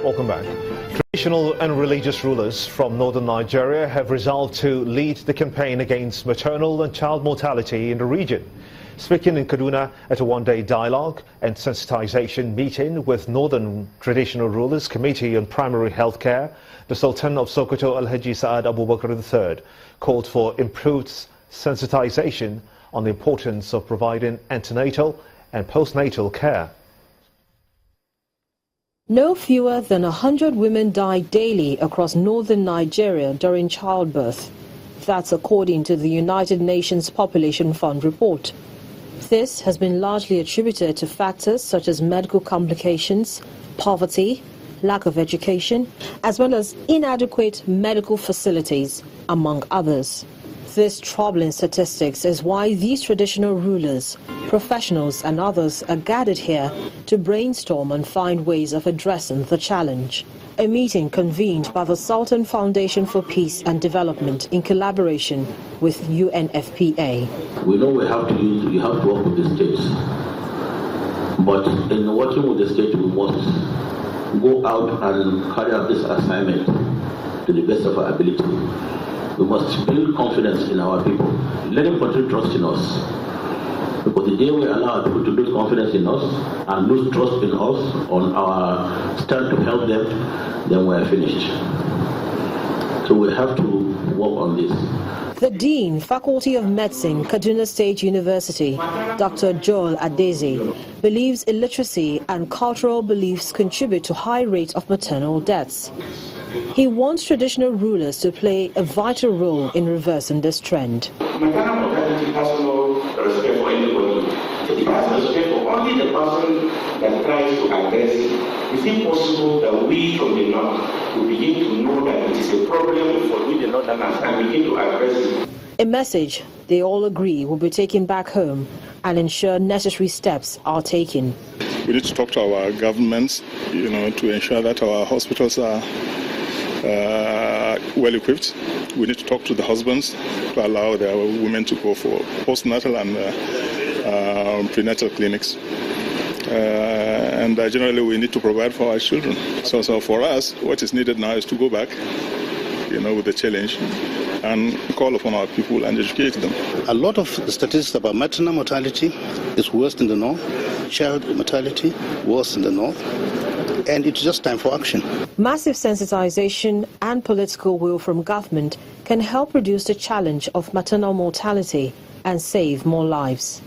Welcome back. Traditional and religious rulers from northern Nigeria have resolved to lead the campaign against maternal and child mortality in the region. Speaking in Kaduna at a one-day dialogue and sensitization meeting with Northern Traditional Rulers Committee on Primary Health Care, the Sultan of Sokoto Alhaji Saad Abubakar III called for improved sensitization on the importance of providing antenatal and postnatal care. No fewer than 100 women die daily across northern Nigeria during childbirth. That's according to the United Nations Population Fund report. This has been largely attributed to factors such as medical complications, poverty, lack of education, as well as inadequate medical facilities, among others. This troubling statistics is why these traditional rulers, professionals and others are gathered here to brainstorm and find ways of addressing the challenge. A meeting convened by the Sultan Foundation for Peace and Development in collaboration with UNFPA. We know we have to work with the states, but in working with the states we must go out and carry out this assignment to the best of our ability. We must build confidence in our people. Let them continue trust in us. Because the day we allow people to build confidence in us and lose trust in us on our stand to help them, then we are finished. So we have to work on this. The Dean, Faculty of Medicine, Kaduna State University, Dr. Joel Adeze, believes illiteracy and cultural beliefs contribute to high rate of maternal deaths. He wants traditional rulers to play a vital role in reversing this trend. Maternal mortality has no respect for anybody. It has respect for only the person that tries to address it. Is it possible that we from the north will begin to know that it is a problem for we the northerners and begin to address it? A message they all agree will be taken back home and ensure necessary steps are taken. We need to talk to our governments, to ensure that our hospitals are well equipped. We need to talk to the husbands to allow their women to go for postnatal and prenatal clinics. And generally we need to provide for our children. So for us, what is needed now is to go back, with the challenge and call upon our people and educate them. A lot of the statistics about maternal mortality is worse in the north, child mortality worse in the north, and it's just time for action. Massive sensitization and political will from government can help reduce the challenge of maternal mortality and save more lives.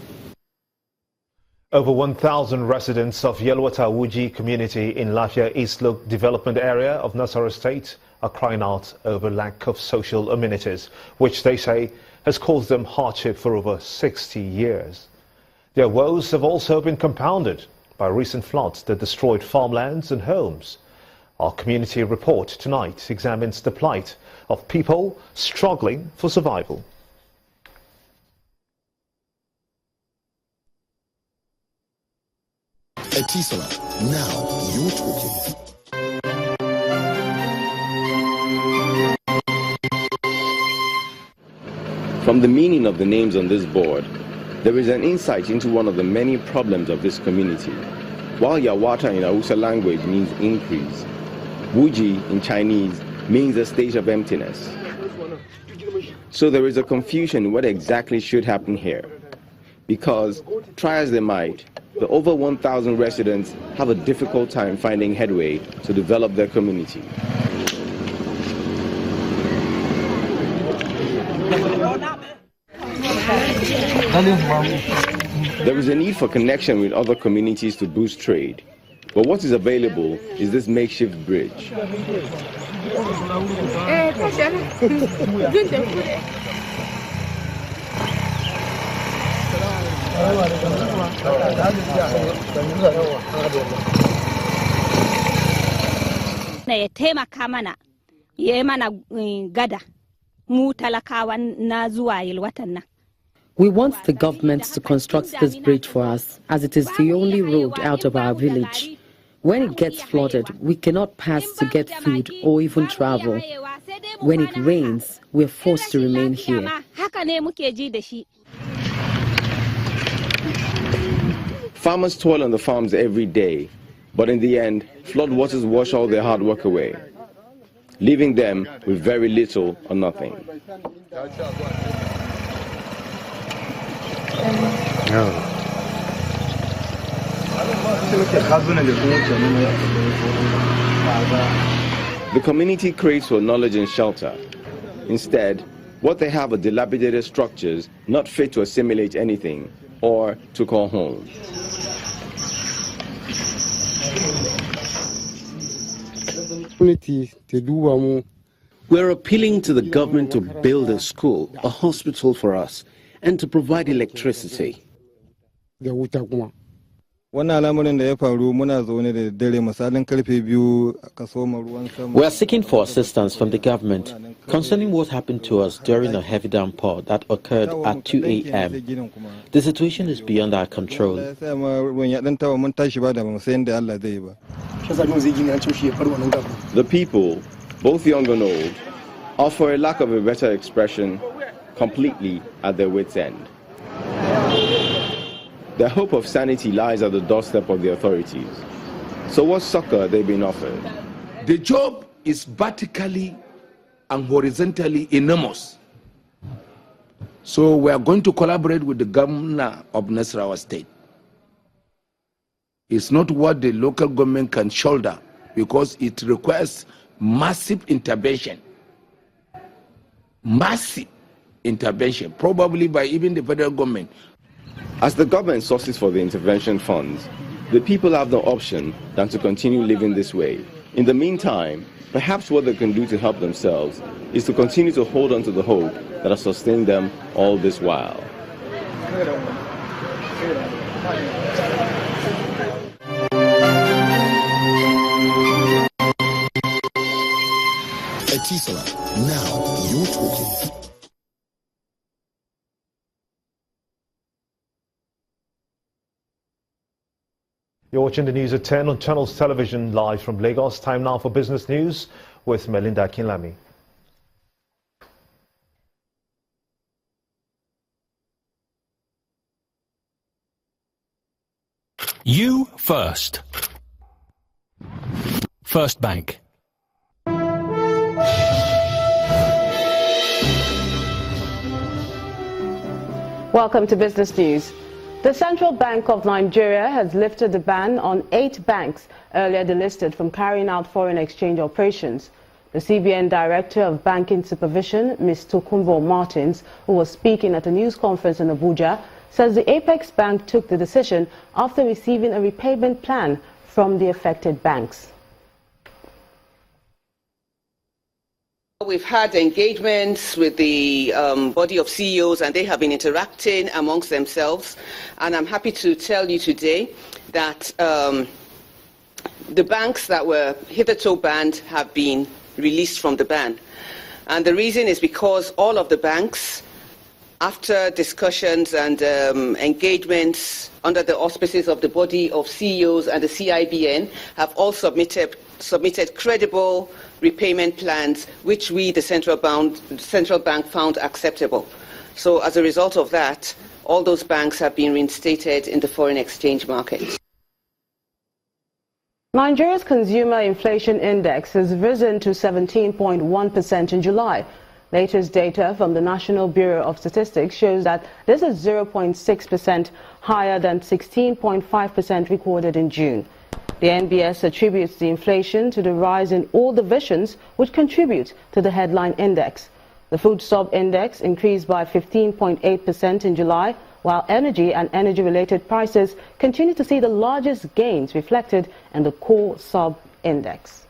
Over 1,000 residents of Yelwata Wuji community in Lafia East Look development area of Nasarawa State are crying out over lack of social amenities, which they say has caused them hardship for over 60 years. Their woes have also been compounded by recent floods that destroyed farmlands and homes. Our community report tonight examines the plight of people struggling for survival. Etisola, now you're talking. From the meaning of the names on this board, there is an insight into one of the many problems of this community. While Yawata in Hausa language means increase, Wuji in Chinese means a state of emptiness. So there is a confusion what exactly should happen here. Because, try as they might, the over 1,000 residents have a difficult time finding headway to develop their community. There is a need for connection with other communities to boost trade. But what is available is this makeshift bridge. We want the government to construct this bridge for us, as it is the only road out of our village. When it gets flooded, we cannot pass to get food or even travel. When it rains, we're forced to remain here. Farmers toil on the farms every day, But in the end, flood waters wash all their hard work away, leaving them with very little or nothing. The community craves for knowledge and shelter. Instead, what they have are dilapidated structures not fit to assimilate anything or to call home. We're appealing to the government to build a school, a hospital for us, and to provide electricity. We are seeking for assistance from the government concerning what happened to us during a heavy downpour that occurred at 2 a.m. The situation is beyond our control. The people, both young and old, are, for a lack of a better expression, completely at their wits' end. Their hope of sanity lies at the doorstep of the authorities. So what succor are they being offered? The job is vertically and horizontally enormous. So we are going to collaborate with the governor of Nasarawa State. It's not what the local government can shoulder because it requires massive intervention. Massive intervention, probably by even the federal government. As the government sources for the intervention funds, the people have no option than to continue living this way. In the meantime, perhaps what they can do to help themselves is to continue to hold on to the hope that has sustained them all this while. Etisola, now you're talking. You're watching the news at 10 on Channels Television, live from Lagos. Time now for business news with Melinda Kinlami. You first. First Bank. Welcome to Business News. The Central Bank of Nigeria has lifted the ban on 8 banks earlier delisted from carrying out foreign exchange operations. The CBN Director of Banking Supervision, Ms. Tokunbo Martins, who was speaking at a news conference in Abuja, says the Apex Bank took the decision after receiving a repayment plan from the affected banks. We've had engagements with the body of CEOs, and they have been interacting amongst themselves. And I'm happy to tell you today that the banks that were hitherto banned have been released from the ban. And the reason is because all of the banks, after discussions and engagements under the auspices of the body of CEOs and the CIBN, have all submitted credible repayment plans, which we, the Central Bank, found acceptable. So as a result of that, all those banks have been reinstated in the foreign exchange market. Nigeria's consumer inflation index has risen to 17.1% in July. Latest data from the National Bureau of Statistics shows that this is 0.6% higher than 16.5% recorded in June. The NBS attributes the inflation to the rise in all divisions which contribute to the headline index. The food sub-index increased by 15.8% in July, while energy and energy-related prices continue to see the largest gains reflected in the core sub-index.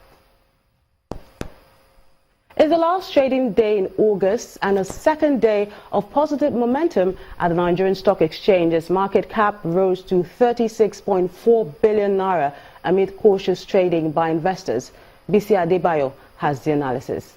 It's the last trading day in August and a second day of positive momentum at the Nigerian Stock Exchange as market cap rose to 36.4 billion naira amid cautious trading by investors. Bisi Adebayo has the analysis.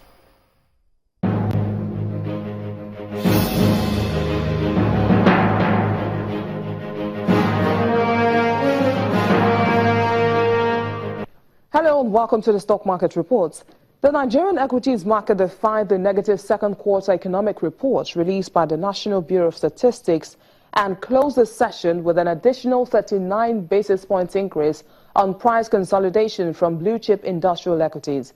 Hello and welcome to the Stock Market Reports. The Nigerian equities market defied the negative second quarter economic report released by the National Bureau of Statistics and closed the session with an additional 39 basis points increase on price consolidation from blue-chip industrial equities.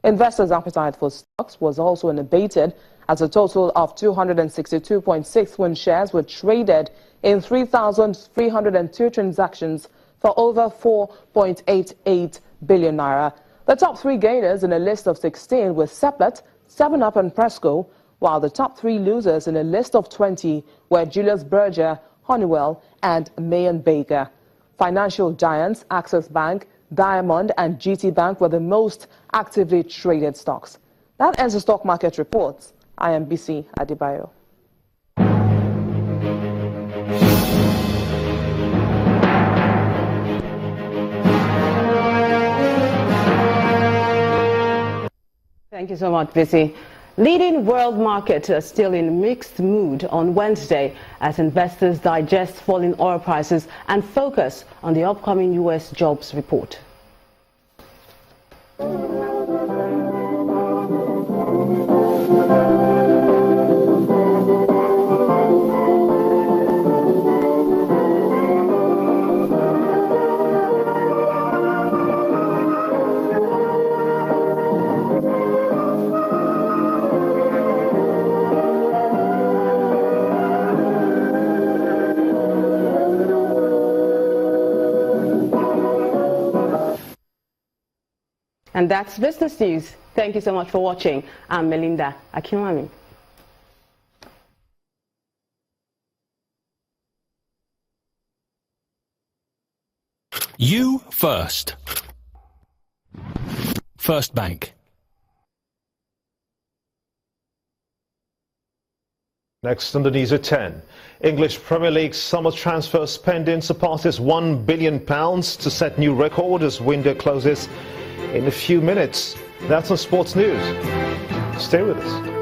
Investors' appetite for stocks was also unabated, as a total of 262.61 shares were traded in 3,302 transactions for over 4.88 billion naira. The top three gainers in a list of 16 were Seplat, 7up and Presco, while the top three losers in a list of 20 were Julius Berger, Honeywell and Mayan Baker. Financial giants Access Bank, Diamond and GT Bank were the most actively traded stocks. That ends the stock market reports. I am BC Adebayo. Thank you so much, BC. Leading world markets are still in mixed mood on Wednesday as investors digest falling oil prices and focus on the upcoming U.S. jobs report. And that's Business News. Thank you so much for watching. I'm Melinda Akinwami. You first. First Bank. Next on the news at 10. English Premier League summer transfer spending surpasses £1 billion to set new record as window closes in a few minutes. That's on Sports News. Stay with us.